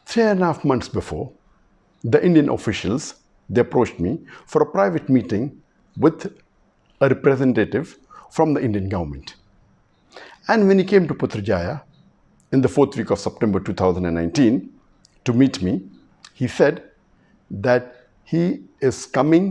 3.5 months before, the Indian officials, they approached me for a private meeting with a representative from the Indian government. And when he came to Putrajaya in the 4th week of September 2019 to meet me, he said that he is coming.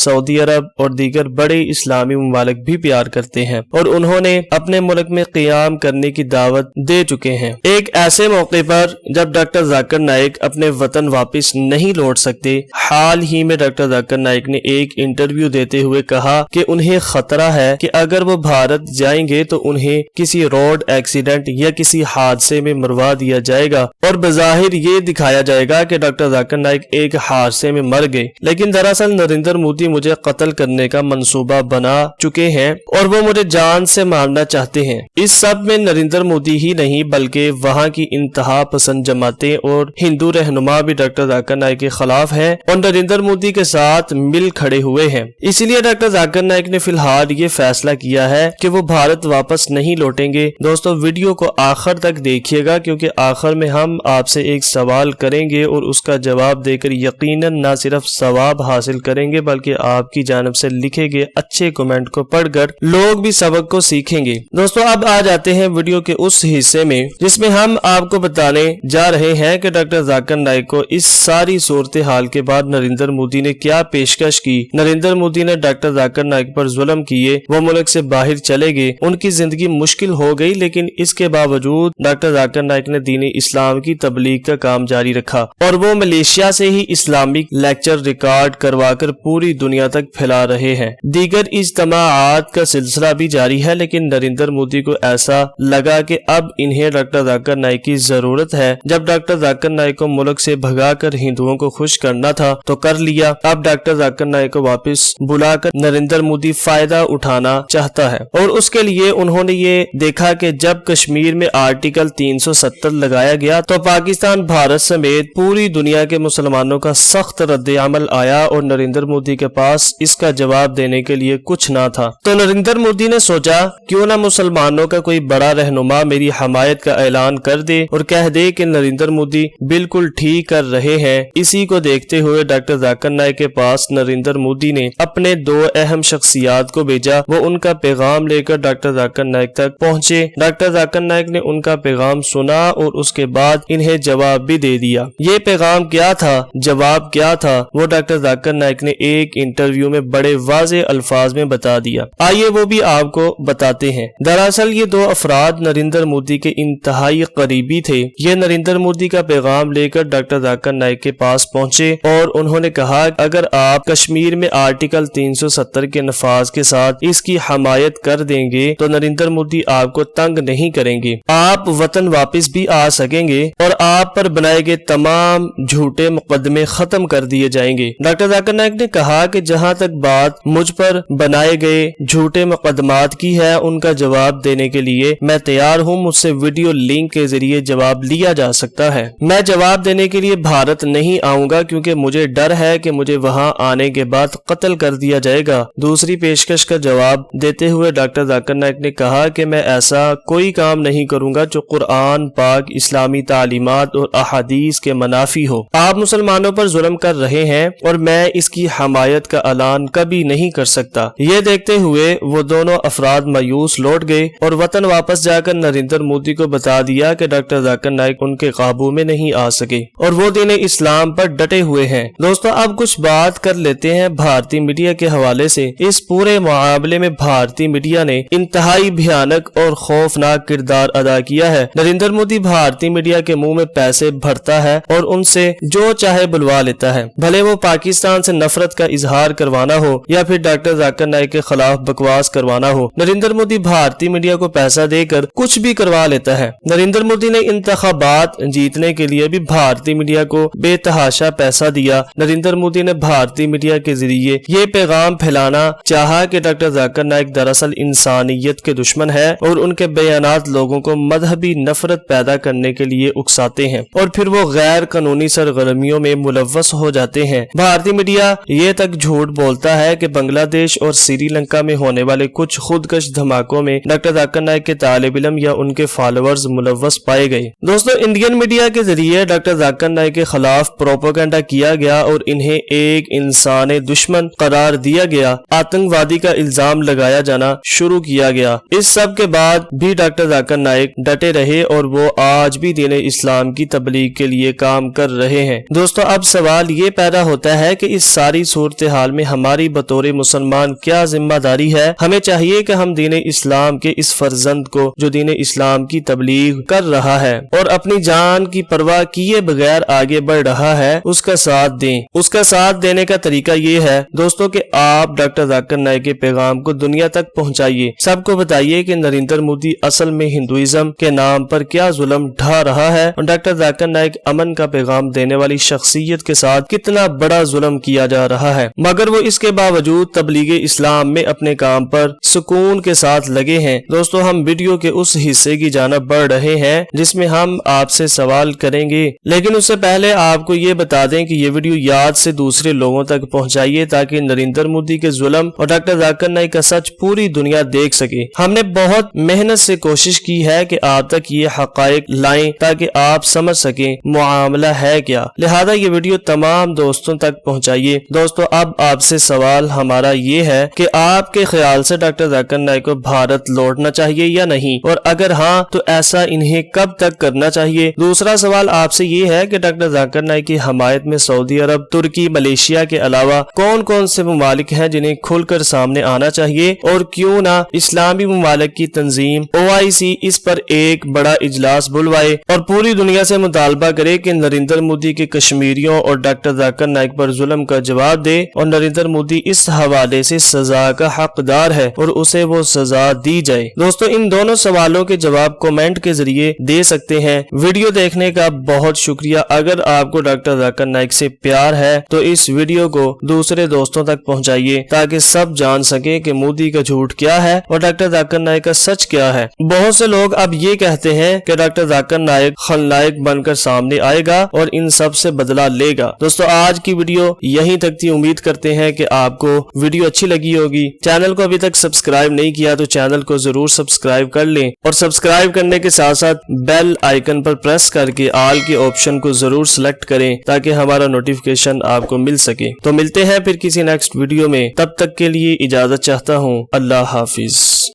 سعودی عرب اور دیگر بڑے اسلامی ممالک بھی پیار کرتے ہیں اور انہوں نے اپنے ملک میں قیام کرنے کی دعوت دے چکے ہیں۔ ایک ایسے موقع پر جب ڈاکٹر ذاکر نائک اپنے وطن واپس نہیں لوٹ سکتے، حال ہی میں ڈاکٹر ذاکر نائک نے ایک انٹرویو دیتے ہوئے کہا کہ انہیں خطرہ ہے کہ اگر وہ بھارت جائیں گے تو انہیں کسی روڈ ایکسیڈنٹ یا کسی حادثے میں مروا دیا جائے گا اور بظاہر یہ دکھایا جائے گا کہ ڈاکٹر ذاکر نائک ایک حادثے میں مر گئے، لیکن دراصل نریندر مودی مجھے قتل کرنے کا منصوبہ بنا چکے ہیں اور وہ مجھے جان سے مارنا چاہتے ہیں۔ اس سب میں نریندر مودی ہی نہیں بلکہ وہاں کی انتہا پسند جماعتیں اور ہندو رہنما بھی ڈاکٹر ذاکر نائک کے خلاف ہیں اور نریندر مودی کے ساتھ مل کھڑے ہوئے ہیں۔ اس لیے ڈاکٹر ذاکر نائک نے فی الحال یہ فیصلہ کیا ہے کہ وہ بھارت واپس نہیں لوٹیں گے۔ دوستو ویڈیو کو آخر تک دیکھیے گا کیونکہ آخر میں ہم آپ سے ایک سوال کریں گے اور اس کا جواب دے کر یقیناً نہ صرف ثواب حاصل کریں گے بلکہ آپ کی جانب سے لکھے گئے اچھے کمنٹ کو پڑھ کر لوگ بھی سبق کو سیکھیں گے۔ دوستو اب آ جاتے ہیں ویڈیو کے اس حصے میں جس میں ہم آپ کو بتانے جا رہے ہیں کہ ڈاکٹر ذاکر نائک کو اس ساری صورتحال کے بعد نریندر مودی نے کیا پیشکش کی۔ نریندر مودی نے ڈاکٹر ذاکر نائک پر ظلم کیے، وہ ملک سے باہر چلے گئے، ان کی زندگی مشکل ہو گئی، لیکن اس کے باوجود ڈاکٹر ذاکر نائک نے دین اسلام کی تبلیغ کا کام جاری رکھا اور وہ ملیشیا سے ہی اسلامک لیکچر ریکارڈ کروا کر پوری دنیا تک پھیلا رہے ہیں۔ دیگر اجتماعات کا سلسلہ بھی جاری ہے، لیکن نریندر مودی کو ایسا لگا کہ اب انہیں ڈاکٹر ذاکر نائک کی ضرورت ہے۔ جب ڈاکٹر ذاکر نائک کو ملک سے بھگا کر ہندوؤں کو خوش کرنا تھا تو کر لیا، اب ڈاکٹر ذاکر نائک کو واپس بلا کر نریندر مودی فائدہ اٹھانا چاہتا ہے اور اس کے لیے انہوں نے یہ دیکھا کہ جب کشمیر میں آرٹیکل 370 لگایا گیا تو پاکستان، بھارت سمیت پوری دنیا کے مسلمانوں کا سخت رد عمل آیا اور نریندر مودی کے پاس اس کا جواب دینے کے لیے کچھ نہ تھا۔ تو نریندر مودی نے سوچا کیوں نہ مسلمانوں کا کوئی بڑا رہنما میری حمایت کا اعلان کر دے اور کہہ دے کہ نریندر مودی بالکل ٹھیک کر رہے ہیں۔ اسی کو دیکھتے ہوئے ڈاکٹر ذاکر نائک کے پاس نریندر مودی نے اپنے دو اہم شخصیات کو بھیجا، وہ ان کا پیغام لے کر ڈاکٹر ذاکر نائک تک پہنچے۔ ڈاکٹر ذاکر نائک نے ان کا پیغام سنا اور اس کے بعد انہیں جواب بھی دے دیا۔ یہ پیغام کیا تھا، جواب کیا تھا، وہ ڈاکٹر ذاکر نائک نے ایک انٹرویو میں بڑے واضح الفاظ میں بتا دیا۔ آئیے وہ بھی آپ کو بتاتے ہیں۔ دراصل یہ دو افراد نریندر مودی کے انتہائی قریبی تھے۔ یہ نریندر مودی کا پیغام لے کر ڈاکٹر ذاکر نائک کے پاس پہنچے اور انہوں نے کہا اگر آپ کشمیر میں آرٹیکل 370 کے نفاذ کے ساتھ اس کی حمایت کر دیں گے تو نریندر مودی آپ کو تنگ نہیں کریں گے، آپ وطن واپس بھی آ سکیں گے اور آپ پر بنائے گئے تمام جھوٹے مقدمے ختم کر دیے جائیں گے۔ ڈاکٹر ذاکر نائک نے کہا کہ جہاں تک بات مجھ پر بنائے گئے جھوٹے مقدمات کی ہے ان کا جواب دینے کے لیے میں تیار ہوں، مجھ سے ویڈیو لنک کے ذریعے جواب لیا جا سکتا ہے۔ میں جواب دینے کے لیے بھارت نہیں آؤں گا کیونکہ مجھے ڈر ہے کہ مجھے وہاں آنے کے بعد قتل کر دیا جائے گا۔ دوسری پیشکش کا جواب دیتے ہوئے ڈاکٹر ذاکر نائک نے کہا کہ میں ایسا کوئی کام نہیں کروں گا جو قرآن پاک، اسلامی تعلیمات اور احادیث کے منافی ہو۔ آپ مسلمانوں پر ظلم کر رہے ہیں اور میں اس کی حمایت کا اعلان کبھی نہیں کر سکتا۔ یہ دیکھتے ہوئے وہ دونوں افراد مایوس لوٹ گئے اور وطن واپس جا کر نریندر مودی کو بتا دیا کہ ڈاکٹر ذاکر نائک ان کے قابو میں نہیں آ سکے اور وہ دین اسلام پر ڈٹے ہوئے ہیں۔ دوستو اب کچھ بات کر لیتے ہیں بھارتی میڈیا کے حوالے سے۔ اس پورے معاملے میں بھارتی میڈیا نے انتہائی بھیانک اور خوفناک کردار ادا کیا ہے۔ نریندر مودی بھارتی میڈیا کے منہ میں پیسے بھرتا ہے اور ان سے جو چاہے بلوا لیتا ہے، بھلے وہ پاکستان سے نفرت کا اظہار کروانا ہو یا پھر ڈاکٹر ذاکر نائک کے خلاف بکواس کروانا ہو۔ نریندر مودی بھارتی میڈیا کو پیسہ دے کر کچھ بھی کروا لیتا ہے۔ نریندر مودی نے انتخابات جیتنے کے لیے بھی بھارتی میڈیا کو بے تحاشا پیسہ دیا۔ نریندر مودی نے بھارتی میڈیا کے ذریعے یہ پیغام پھیلانا چاہا کہ ڈاکٹر ذاکر نائک دراصل انسانیت کے دشمن ہے اور ان کے بیانات لوگوں کو مذہبی نفرت پیدا کرنے کے لیے اکساتے ہیں اور پھر وہ غیر قانونی سرگرمیوں میں ملوث ہو جاتے ہیں۔ بھارتی میڈیا یہ تک جھوٹ بولتا ہے کہ بنگلہ دیش اور سری لنکا میں ہونے والے کچھ خودکش دھماکوں میں ڈاکٹر ذاکر نائک کے طالب علم یا ان کے فالوورز ملوث پائے گئے۔ دوستو انڈین میڈیا کے ذریعے ڈاکٹر ذاکر نائک کے خلاف پروپیگنڈا کیا گیا اور انہیں ایک انسان دشمن قرار دیا گیا، آتنکوادی کا الزام لگایا جانا شروع کیا گیا۔ اس سب کے بعد بھی ڈاکٹر ذاکر نائک ڈٹے رہے اور وہ آج بھی دین اسلام کی تبلیغ کے لیے کام کر رہے ہیں۔ دوستو اب سوال یہ پیدا ہوتا ہے کہ اس ساری صورتحال میں ہماری بطور مسلمان کیا ذمہ داری ہے؟ ہمیں چاہیے کہ ہم دین اسلام کے اس فرزند کو جو دین اسلام کی تبلیغ کر رہا ہے اور اپنی جان کی پرواہ کیے بغیر آگے بڑھ رہا ہے اس کا ساتھ دیں۔ اس کا ساتھ دینے کا طریقہ یہ ہے دوستوں کہ آپ ڈاکٹر ذاکر نائک کے پیغام کو دنیا تک پہنچائیے، سب کو بتائیے کہ نریندر مودی اصل میں ہندوازم کے نام پر کیا ظلم ڈھا رہا ہے اور ڈاکٹر ذاکر نائک امن کا پیغام دینے والی شخصیت کے ساتھ کتنا بڑا ظلم کیا جا رہا ہے، مگر وہ اس کے باوجود تبلیغ اسلام میں اپنے کام پر سکون کے ساتھ لگے ہیں۔ دوستو ہم ویڈیو کے اس حصے کی جانب بڑھ رہے ہیں جس میں ہم آپ سے سوال کریں گے، لیکن اس سے پہلے آپ کو یہ بتا دیں کہ یہ ویڈیو یاد سے دوسرے لوگوں تک پہنچائیے تاکہ نریندر مودی کے ظلم اور ڈاکٹر ذاکر نائک کا سچ پوری دنیا دیکھ سکے۔ ہم نے بہت محنت سے کوشش کی ہے کہ آپ تک یہ حقائق لائیں تاکہ آپ سمجھ سکیں معاملہ ہے کیا، لہذا یہ ویڈیو تمام دوستوں تک پہنچائیے۔ دوستو اب آپ سے سوال ہمارا یہ ہے کہ آپ کے خیال سے ڈاکٹر ذاکر نائک کو بھارت لوٹنا چاہیے یا نہیں، اور اگر ہاں تو ایسا انہیں کب تک کرنا چاہیے؟ دوسرا سوال آپ سے یہ ہے کہ ڈاکٹر ذاکر نائک کی حمایت میں سعودی عرب، ترکی، ملیشیا کے علاوہ کون کون سے ممالک ہیں جنہیں کھل کر سامنے آنا چاہیے، اور کیوں نہ اسلامی ممالک کی تنظیم OIC اس پر ایک بڑا اجلاس بلوائے اور پوری دنیا سے مطالبہ کرے کہ نریندر مودی کے کشمیریوں اور ڈاکٹر ذاکر نائک پر ظلم کا جواب دے، اور نریندر مودی اس حوالے سے سزا کا حقدار ہے اور اسے وہ سزا دی جائے۔ دوستو ان دونوں سوالوں کے جواب کومنٹ کے ذریعے دے سکتے ہیں۔ ویڈیو دیکھنے کا بہت شکریہ۔ اگر آپ کو ڈاکٹر ذاکر نائک سے پیار ہے تو اس ویڈیو کو دوسرے دوستوں تک پہنچائیے تاکہ سب جان سکیں کہ مودی کا جھوٹ کیا ہے اور ڈاکٹر ذاکر نائک کا سچ کیا ہے۔ بہت سے لوگ اب یہ کہتے ہیں کہ ڈاکٹر ذاکر نائک خلنائک بن کر سامنے آئے گا اور ان سب سے بدلہ لے گا۔ دوستو آج کی ویڈیو یہیں تک تھی، امید کرتے ہیں کہ آپ کو ویڈیو اچھی لگی ہوگی۔ چینل کو ابھی تک سبسکرائب نہیں کیا تو چینل کو ضرور سبسکرائب کر لیں، اور سبسکرائب کرنے کے ساتھ ساتھ بیل آئیکن پر پریس کر کے آل کے آپشن کو ضرور سلیکٹ کریں تاکہ ہمارا نوٹیفیکیشن آپ کو مل سکے۔ تو ملتے ہیں پھر کسی نیکسٹ ویڈیو میں، تب تک کے لیے اجازت چاہتا ہوں۔ اللہ حافظ۔